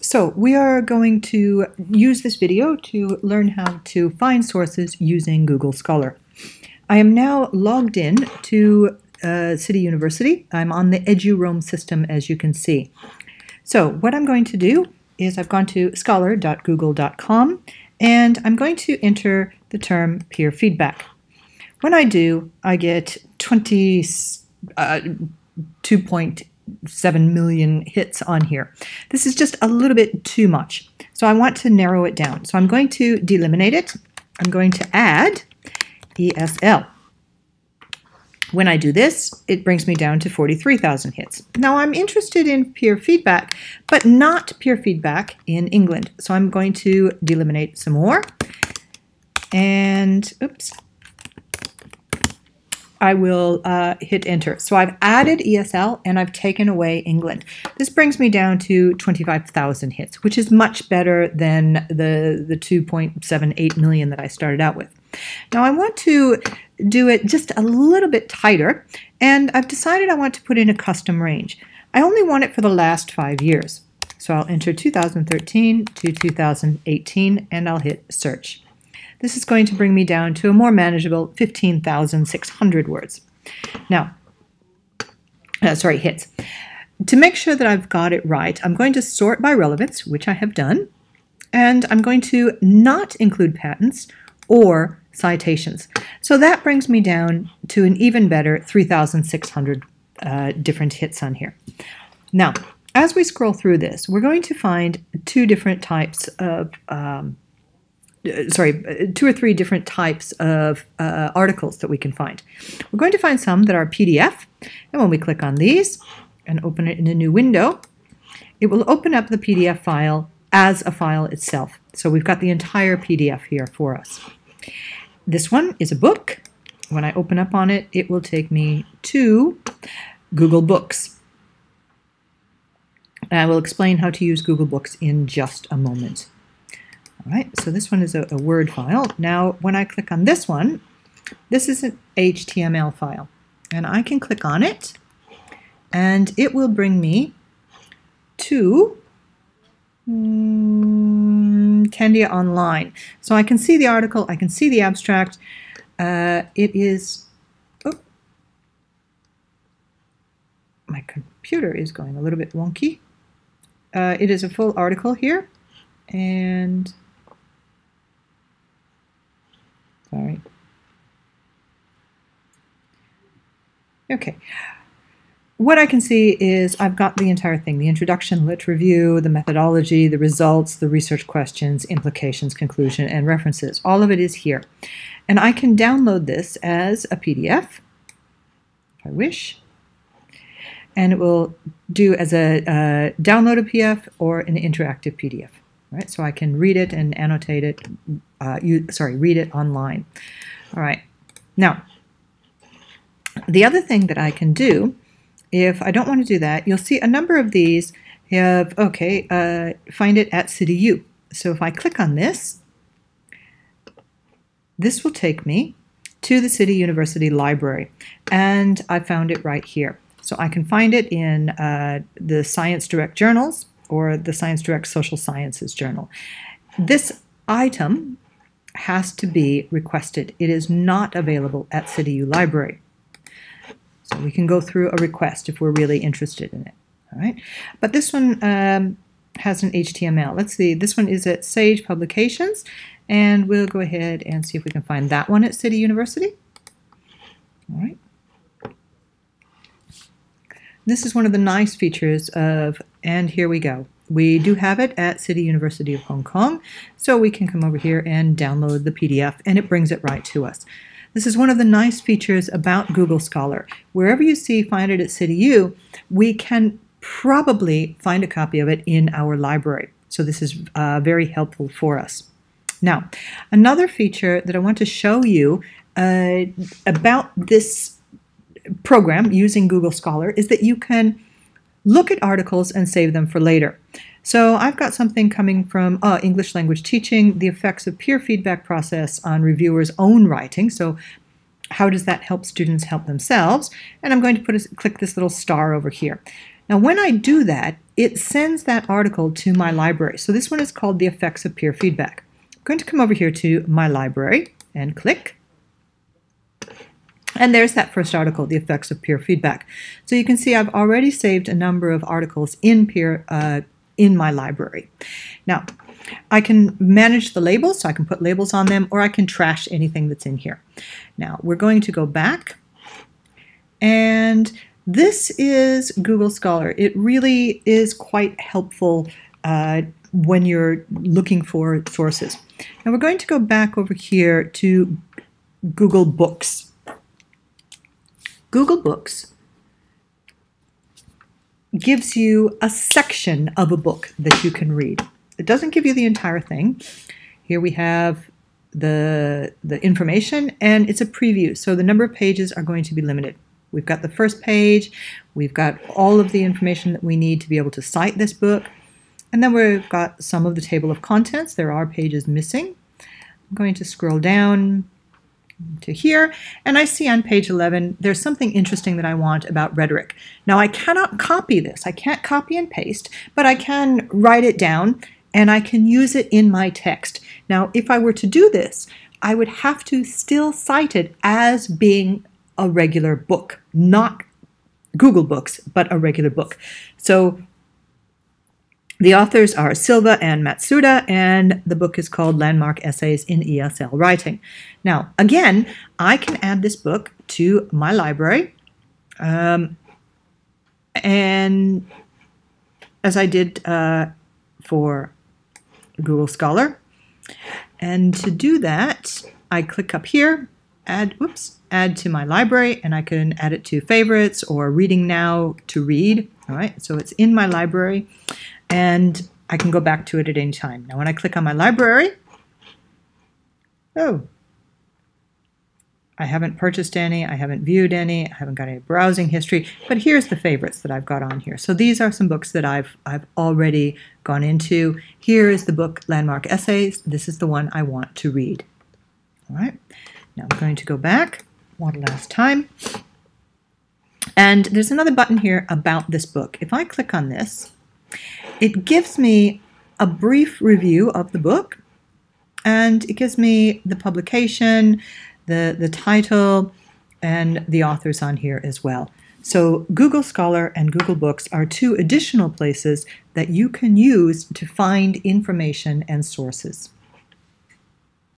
So we are going to use this video to learn how to find sources using Google Scholar. I am now logged in to City University. I'm on the EduRoam system, as you can see. So what I'm going to do is I've gone to scholar.google.com and I'm going to enter the term peer feedback. When I do, I get 2.7 million hits on here. This is just a little bit too much. So I want to narrow it down. So I'm going to delimitate it. I'm going to add ESL. When I do this, it brings me down to 43,000 hits. Now I'm interested in peer feedback, but not peer feedback in England. So I'm going to delimitate some more. And, oops. I will hit enter. So I've added ESL and I've taken away England. This brings me down to 25,000 hits, which is much better than the 2.78 million that I started out with. Now I want to do it just a little bit tighter, and I've decided I want to put in a custom range. I only want it for the last 5 years. So I'll enter 2013 to 2018 and I'll hit search. This is going to bring me down to a more manageable 15,600 words. Now, hits. To make sure that I've got it right, I'm going to sort by relevance, which I have done, and I'm going to not include patents or citations. So that brings me down to an even better 3,600 different hits on here. Now, as we scroll through this, we're going to find two or three different types of articles that we can find. We're going to find some that are PDF, and when we click on these and open it in a new window, it will open up the PDF file as a file itself. So we've got the entire PDF here for us. This one is a book. When I open up on it, it will take me to Google Books. And I will explain how to use Google Books in just a moment. All right, so this one is a Word file. Now, when I click on this one, this is an HTML file. And I can click on it, and it will bring me to Candia Online. So I can see the article, I can see the abstract. It is, my computer is going a little bit wonky. It is a full article here, and sorry. Okay. What I can see is I've got the entire thing, the introduction, lit review, the methodology, the results, the research questions, implications, conclusion, and references. All of it is here. And I can download this as a PDF, if I wish. And it will do as a download a PDF or an interactive PDF. Right? So I can read it and annotate it, read it online. All right. Now, the other thing that I can do, if I don't want to do that, you'll see a number of these have, find it at CityU. So if I click on this, this will take me to the City University Library, and I found it right here. So I can find it in the Science Direct journals or the Science Direct Social Sciences journal. This item has to be requested. It is not available at CityU Library. So we can go through a request if we're really interested in it. All right, but this one has an HTML. Let's see, this one is at Sage Publications, and we'll go ahead and see if we can find that one at City University. All right. This is one of the nice features of, and here we go. We do have it at City University of Hong Kong, so we can come over here and download the PDF, and it brings it right to us. This is one of the nice features about Google Scholar. Wherever you see find it at CityU, we can probably find a copy of it in our library. So this is very helpful for us. Now, another feature that I want to show you about this program using Google Scholar is that you can look at articles and save them for later. So I've got something coming from English language teaching, the effects of peer feedback process on reviewers' own writing. So how does that help students help themselves? And I'm going to click this little star over here. Now, when I do that, it sends that article to my library. So this one is called The Effects of Peer Feedback. I'm going to come over here to my library and click. And there's that first article, The Effects of Peer Feedback. So you can see I've already saved a number of articles in my library. Now, I can manage the labels, so I can put labels on them, or I can trash anything that's in here. Now, we're going to go back, and this is Google Scholar. It really is quite helpful when you're looking for sources. Now, we're going to go back over here to Google Books. Google Books gives you a section of a book that you can read. It doesn't give you the entire thing. Here we have the information, and it's a preview, so the number of pages are going to be limited. We've got the first page, we've got all of the information that we need to be able to cite this book, and then we've got some of the table of contents. There are pages missing. I'm going to scroll down to here, and I see on page 11 there's something interesting that I want about rhetoric. Now, I cannot copy this. I can't copy and paste, but I can write it down and I can use it in my text. Now, if I were to do this, I would have to still cite it as being a regular book, not Google Books, but a regular book. So the authors are Silva and Matsuda, and the book is called Landmark Essays in ESL Writing. Now, again, I can add this book to my library, and as I did for Google Scholar. And to do that, I click up here, add to my library, and I can add it to favorites or reading now to read. All right, so it's in my library, and I can go back to it at any time. Now, when I click on my library, I haven't purchased any, I haven't viewed any, I haven't got any browsing history, but here's the favorites that I've got on here. So these are some books that I've already gone into. Here is the book Landmark Essays. This is the one I want to read. All right, now I'm going to go back one last time. And there's another button here about this book. If I click on this, it gives me a brief review of the book, and it gives me the publication, the title, and the authors on here as well. So Google Scholar and Google Books are two additional places that you can use to find information and sources.